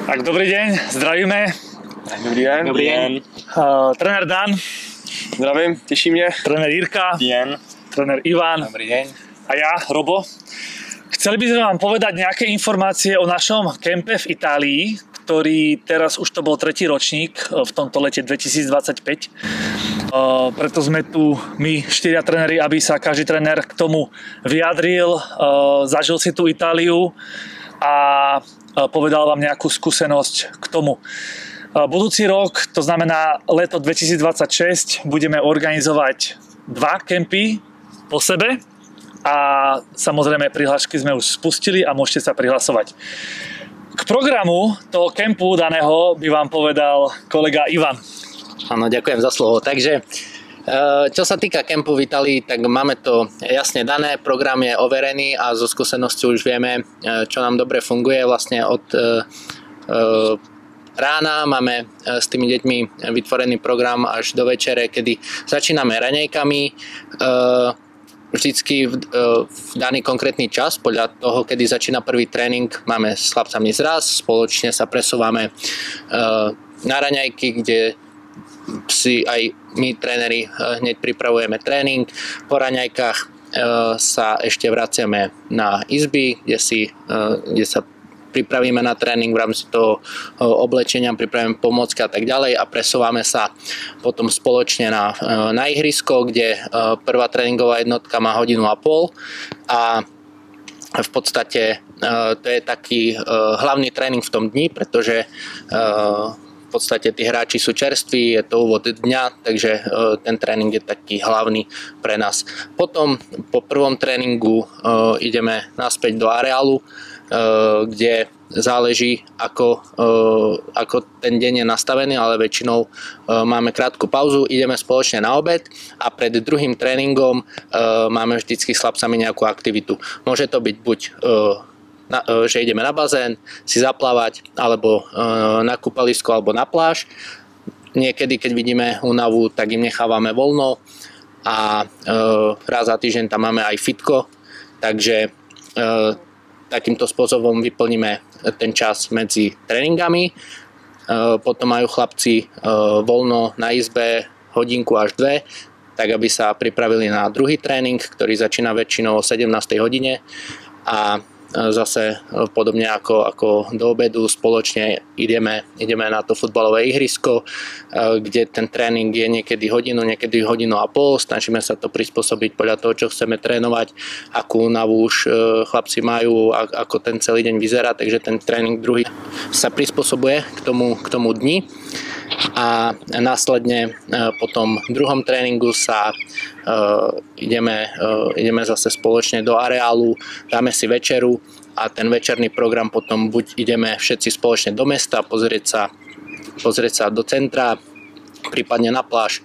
Tak dobrý deň, zdravíme. Dobrý den. Dobrý den. Trenér Dan. Zdravím, těší mě. Trenér Jirka. Dobrý den. Trenér Ivan. Dobrý deň. A ja, Robo. Chceli by sme vám povedať nejaké informácie o našom kempe v Itálii, ktorý teraz už to bol 3. ročník v tomto lete 2025. Preto sme tu my 4 tréneri, aby sa každý tréner k tomu vyjadril, zažil si tú Itáliu a povedal vám nejakú skúsenosť k tomu. Budúci rok, to znamená leto 2026, budeme organizovať 2 kempy po sebe a samozrejme prihlášky sme už spustili a môžete sa prihlasovať. K programu toho kempu daného by vám povedal kolega Ivan. Áno, ďakujem za slovo. Takže čo sa týka kempu v Itálii, tak máme to jasne dané, program je overený a zo skúsenosti už vieme, čo nám dobre funguje. Vlastne od rána máme s tými deťmi vytvorený program až do večere, kedy začíname raňajkami, vždycky v daný konkrétny čas, podľa toho, kedy začína prvý tréning, máme s chlapcami zraz, spoločne sa presúvame na raňajky, kde si aj my tréneri hneď pripravujeme tréning. Po raňajkách sa ešte vraciame na izby, kde sa pripravíme na tréning v rámci toho oblečenia, pripravíme pomôcky a tak ďalej a presúvame sa potom spoločne na ihrisko, kde prvá tréningová jednotka má 1,5 hodiny a v podstate to je taký hlavný tréning v tom dni, pretože v podstate tí hráči sú čerství, je to úvod dňa, takže ten tréning je taký hlavný pre nás. Potom po prvom tréningu ideme naspäť do areálu, kde záleží ako ten deň je nastavený, ale väčšinou máme krátku pauzu, ideme spoločne na obed a pred druhým tréningom máme vždycky s chlapcami nejakú aktivitu. Môže to byť buď že ideme na bazén, si zaplávať, alebo na kúpalisko, alebo na pláž. Niekedy, keď vidíme únavu, tak im nechávame voľno a raz za týždeň tam máme aj fitko, takže takýmto spôsobom vyplníme ten čas medzi tréningami. Potom majú chlapci voľno na izbe 1 hodinku až 2, tak aby sa pripravili na druhý tréning, ktorý začína väčšinou o 17. hodine a zase podobne ako do obedu spoločne ideme na to futbalové ihrisko, kde ten tréning je niekedy hodinu, niekedy 1,5 hodiny. Snažíme sa to prispôsobiť podľa toho, čo chceme trénovať, akú únavu už chlapci majú, ako ten celý deň vyzerá, takže ten tréning druhý sa prispôsobuje k tomu dni. A následne po tom druhom tréningu sa ideme zase spoločne do areálu, dáme si večeru a ten večerný program potom buď ideme všetci spoločne do mesta pozrieť sa do centra, prípadne na pláž,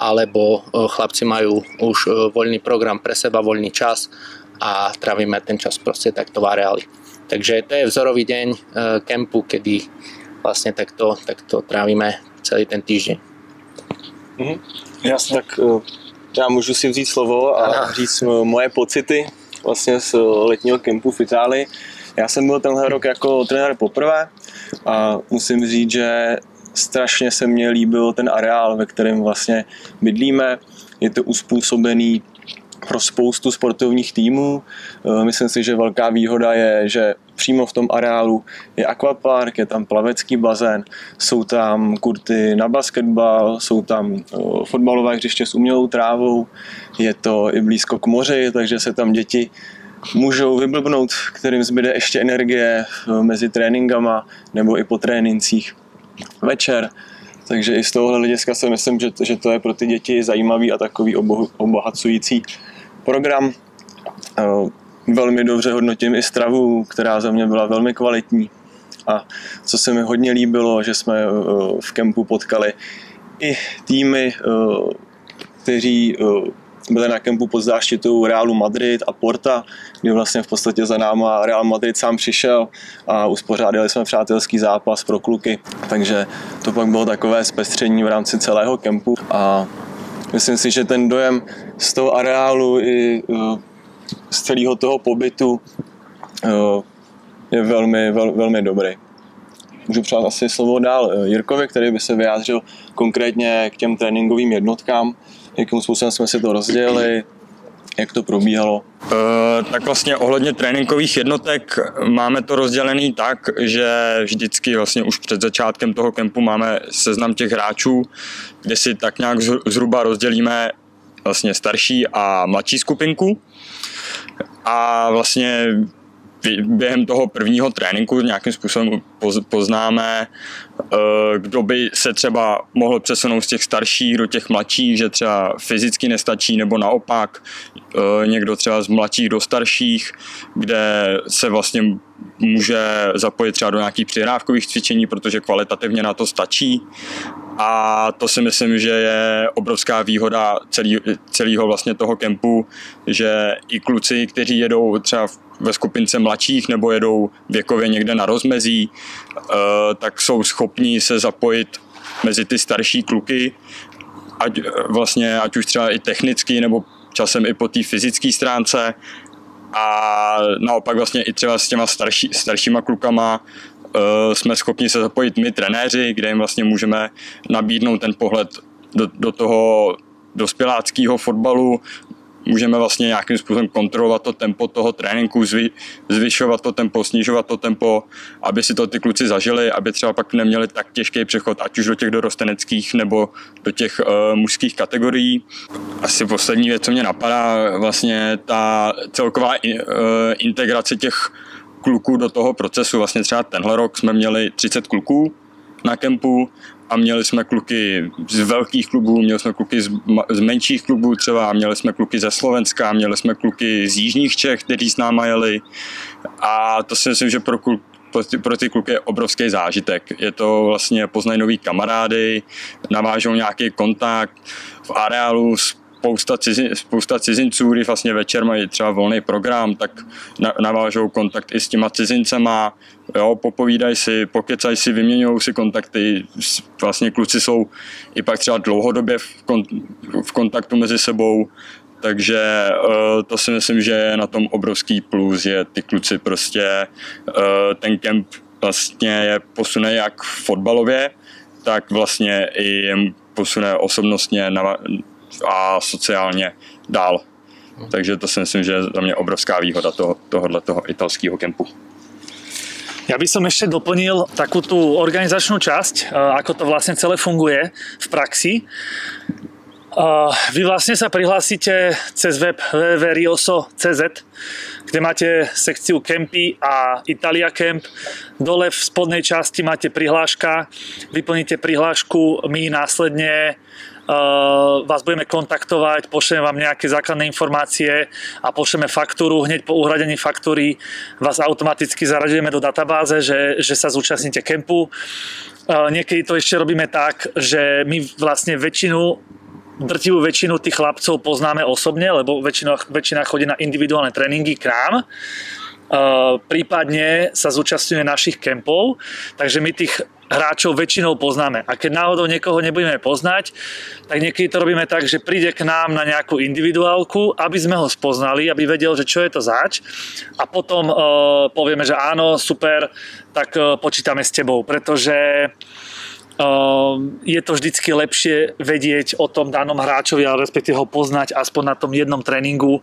alebo chlapci majú už voľný program pre seba, voľný čas a trávime ten čas proste takto v areáli. Takže to je vzorový deň kempu, kedy vlastne takto trávíme celý ten týždeň. Jasně. Tak já můžu si vzít slovo a říct moje pocity vlastně z letního kempu v Itálii. Já jsem byl tenhle rok jako trenér poprvé a musím říct, že strašně se mně líbil ten areál, ve kterém vlastně bydlíme. Je to uspůsobený pro spoustu sportovních týmů. Myslím si, že velká výhoda je, že přímo v tom areálu je akvapark, je tam plavecký bazén, jsou tam kurty na basketbal, jsou tam fotbalové hřiště s umělou trávou, je to i blízko k moři, takže se tam děti můžou vyblbnout, kterým zbyde ještě energie mezi tréninkama nebo i po trénincích večer. Takže i z tohohle hlediska si myslím, že to je pro ty děti zajímavý a takový obohacující program. Velmi dobře hodnotím i stravu, která za mě byla velmi kvalitní. A co se mi hodně líbilo, že jsme v kempu potkali i týmy, kteří byli na kempu pod záštitou Realu Madrid a Porta, kdy vlastně v podstatě za náma Real Madrid sám přišel a uspořádali jsme přátelský zápas pro kluky. Takže to pak bylo takové zpestření v rámci celého kempu a myslím si, že ten dojem z toho areálu i z celého toho pobytu je velmi dobrý. můžu přát asi slovo dál Jirkovi, který by se vyjádřil konkrétně k těm tréninkovým jednotkám, jakým způsobem jsme si to rozdělili, jak to probíhalo. Tak vlastně ohledně tréninkových jednotek máme to rozdělený tak, že vždycky vlastně už před začátkem toho kempu máme seznam těch hráčů, kde si tak nějak zhruba rozdělíme vlastně starší a mladší skupinku. A vlastně během toho prvního tréninku nějakým způsobem poznáme, kdo by se třeba mohl přesunout z těch starších do těch mladších, že třeba fyzicky nestačí, nebo naopak někdo třeba z mladších do starších, kde se vlastně může zapojit třeba do nějakých přihrávkových cvičení, protože kvalitativně na to stačí. A to si myslím, že je obrovská výhoda celého vlastně toho kempu, že i kluci, kteří jedou třeba ve skupince mladších nebo jedou věkově někde na rozmezí, tak jsou schopní se zapojit mezi ty starší kluky, ať už třeba i technicky nebo časem i po té fyzické stránce. A naopak vlastně i třeba s těma staršíma klukama jsme schopni se zapojit my trenéři, kde jim vlastně můžeme nabídnout ten pohled do toho dospěláckého fotbalu. Můžeme vlastně nějakým způsobem kontrolovat to tempo toho tréninku, zvyšovat to tempo, snižovat to tempo, aby si to ty kluci zažili, aby třeba pak neměli tak těžký přechod, ať už do těch dorosteneckých nebo do těch mužských kategorií. Asi poslední věc, co mě napadá, vlastně ta celková integrace těch kluků do toho procesu. Vlastně třeba tenhle rok jsme měli 30 kluků na kempu a měli jsme kluky z velkých klubů, měli jsme kluky z menších klubů třeba, měli jsme kluky ze Slovenska, měli jsme kluky z jižních Čech, kteří s náma jeli, a to si myslím, že pro ty kluky je obrovský zážitek. Je to vlastně, poznají nový kamarády, navážou nějaký kontakt v areálu, spousta cizinců, kdy vlastně večer mají třeba volný program, tak navážou kontakt i s těma cizincema, jo, popovídají si, pokecají si, vyměňují si kontakty, vlastně kluci jsou i pak třeba dlouhodobě v kontaktu mezi sebou, takže to si myslím, že je na tom obrovský plus, že ty kluci prostě ten kemp vlastně je posune jak fotbalově, tak vlastně i posune osobnostně a sociálně dál. Takže to si myslím, že je za mě obrovská výhoda tohoto italského kempu. Ja by som ešte doplnil takú tú organizačnú časť, ako to vlastne celé funguje v praxi. Vy vlastne sa prihlásite cez web www.rioso.cz, kde máte sekciu Kempy a Italia Camp. Dole v spodnej časti máte prihláška, vyplníte prihlášku, my následne vás budeme kontaktovať, pošleme vám nejaké základné informácie a pošleme faktúru. Hneď po uhradení faktúry vás automaticky zaraďujeme do databáze, že sa zúčastníte kempu. Niekedy to ešte robíme tak, že my vlastne drtivú väčšinu tých chlapcov poznáme osobne, lebo väčšina chodí na individuálne tréningy k nám. Prípadne sa zúčastňuje našich kempov, takže my tých hráčov väčšinou poznáme. A keď náhodou niekoho nebudeme poznať, tak niekedy to robíme tak, že príde k nám na nejakú individuálku, aby sme ho spoznali, aby vedel, že čo je to zač, a potom povieme, že áno, super, tak počítame s tebou, pretože je to vždycky lepšie vedieť o tom danom hráčovi, ale respektíve ho poznať aspoň na tom jednom tréningu,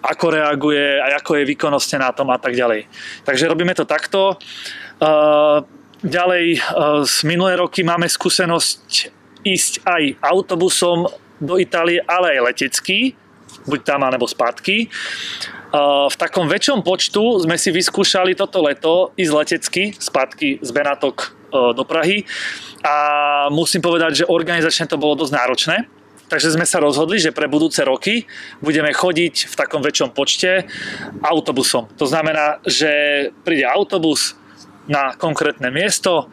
ako reaguje a ako je výkonnostne na tom a tak ďalej. Takže robíme to takto. Ďalej, z minulé roky máme skúsenosť ísť aj autobusom do Itálie, ale aj letecký, buď tam alebo spátky. V takom väčšom počtu sme si vyskúšali toto leto ísť letecky spátky z Benátok do Prahy a musím povedať, že organizačne to bolo dosť náročné. Takže sme sa rozhodli, že pre budúce roky budeme chodiť v takom väčšom počte autobusom. To znamená, že príde autobus na konkrétne miesto,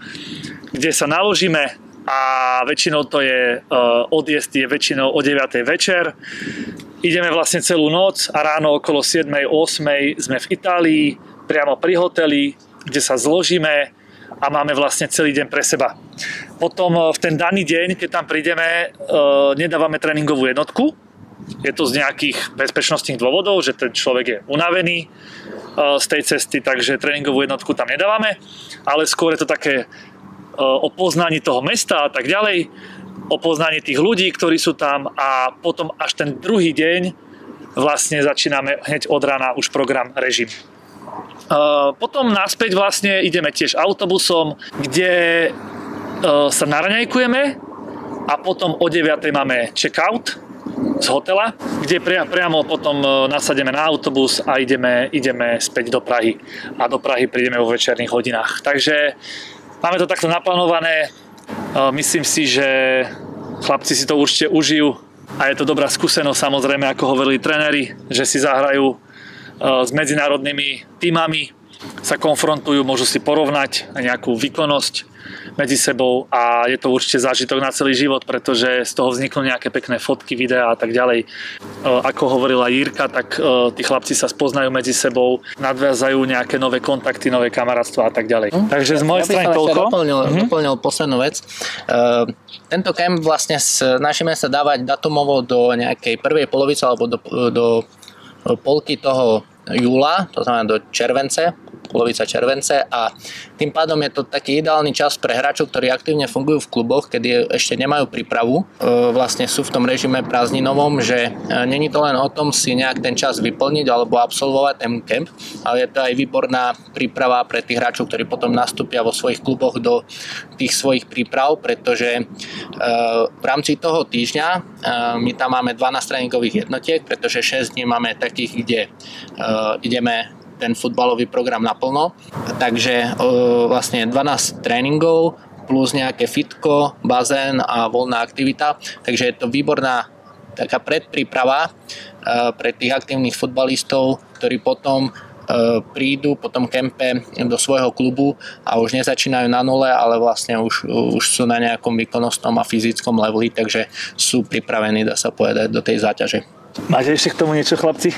kde sa naložíme a väčšinou to je odjezd je väčšinou o 9. večer. Ideme vlastne celú noc a ráno okolo 7. 8. sme v Itálii, priamo pri hoteli, kde sa zložíme a máme vlastne celý deň pre seba. Potom v ten daný deň, keď tam prídeme, nedávame tréningovú jednotku. Je to z nejakých bezpečnostných dôvodov, že ten človek je unavený z tej cesty, takže tréningovú jednotku tam nedávame, ale skôr je to také o poznaní toho mesta a tak ďalej, o poznaní tých ľudí, ktorí sú tam a potom až ten druhý deň vlastne začíname hneď od rána už program režim. Potom naspäť vlastne ideme tiež autobusom, kde sa naraňajkujeme a potom o 9:00 máme check-out z hotela, kde priamo potom nasademe na autobus a ideme späť do Prahy. A do Prahy prídeme vo večerných hodinách. Takže máme to takto naplánované. Myslím si, že chlapci si to určite užijú a je to dobrá skúsenosť, samozrejme, ako hovorili tréneri, že si zahrajú s medzinárodnými tímami, sa konfrontujú, môžu si porovnať nejakú výkonnosť medzi sebou a je to určite zážitok na celý život, pretože z toho vzniknú nejaké pekné fotky, videá a tak ďalej. Ako hovorila Jirka, tak tí chlapci sa spoznajú medzi sebou, nadviazajú nejaké nové kontakty, nové kamarátstva a tak ďalej. Takže z mojej strany toľko. Doplnil poslednú vec. Tento kemp vlastne snažíme sa dávať datumovo do nejakej prvej polovice alebo do polky toho júla, to znamená do polovica července a tým pádom je to taký ideálny čas pre hráčov, ktorí aktívne fungujú v kluboch, kedy ešte nemajú prípravu. Vlastne sú v tom režime prázdninovom, že není to len o tom si nejak ten čas vyplniť alebo absolvovať ten kemp, ale je to aj výborná príprava pre tých hráčov, ktorí potom nastúpia vo svojich kluboch do tých svojich príprav, pretože v rámci toho týždňa my tam máme 12 tréningových jednotiek, pretože 6 dní máme takých, kde ideme ten futbalový program naplno. Takže vlastne 12 tréningov plus nejaké fitko, bazén a voľná aktivita. Takže je to výborná taká predpríprava pre tých aktívnych futbalistov, ktorí potom prídu po tom kempe do svojho klubu a už nezačínajú na nule, ale vlastne už sú na nejakom výkonnostnom a fyzickom leveli, takže sú pripravení, dá sa povedať, do tej záťaže. Máte ešte k tomu niečo, chlapci?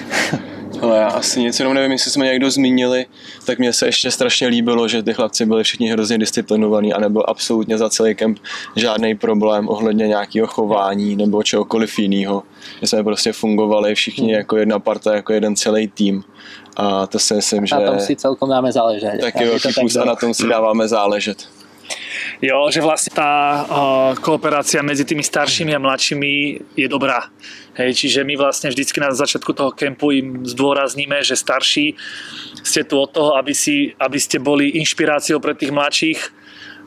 Ale já asi nic, jenom nevím, jestli jsme někdo zmínili, tak mně se ještě strašně líbilo, že ty chlapci byli všichni hrozně disciplinovaní a nebyl absolutně za celý kemp žádný problém ohledně nějakého chování nebo čehokoliv jiného. Že jsme prostě fungovali všichni jako jedna parta, jako jeden celý tým. A to si myslím, že... Na tom si celkom dáme záležet. Taky velký plus a na tom si dáváme záležet. Jo, že vlastne tá kooperácia medzi tými staršími a mladšími je dobrá. Hej, čiže my vlastne vždycky na začiatku toho kempu im zdôrazníme, že starší ste tu od toho, aby ste boli inšpiráciou pre tých mladších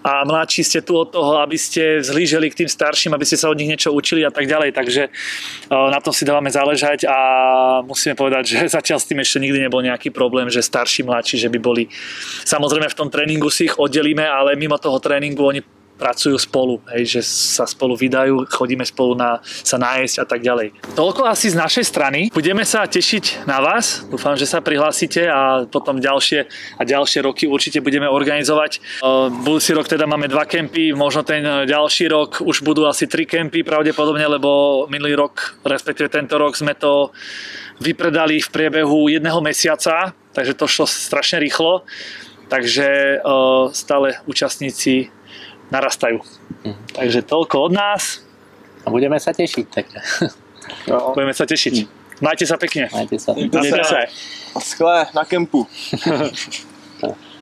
a mladší ste tu od toho, aby ste zhlíželi k tým starším, aby ste sa od nich niečo učili a tak ďalej. Takže na tom si dávame záležať a musíme povedať, že zatiaľ s tým ešte nikdy nebol nejaký problém, že starší, mladší, že by boli... Samozrejme v tom tréningu si ich oddelíme, ale mimo toho tréningu oni pracujú spolu, hej, že sa spolu vydajú, chodíme spolu sa nájsť a tak ďalej. Toľko asi z našej strany. Budeme sa tešiť na vás. Dúfam, že sa prihlásite a potom ďalšie roky určite budeme organizovať. Budúci rok teda máme 2 kempy, možno ten ďalší rok už budú asi 3 kempy pravdepodobne, lebo minulý rok, respektíve tento rok sme to vypredali v priebehu 1 mesiaca, takže to šlo strašne rýchlo. Takže stále účastníci narastajú. Takže toľko od nás. A budeme sa tešiť. Tak. No. Budeme sa tešiť. Majte sa pekne. Majte sa. Majte sa. Skle na kempu.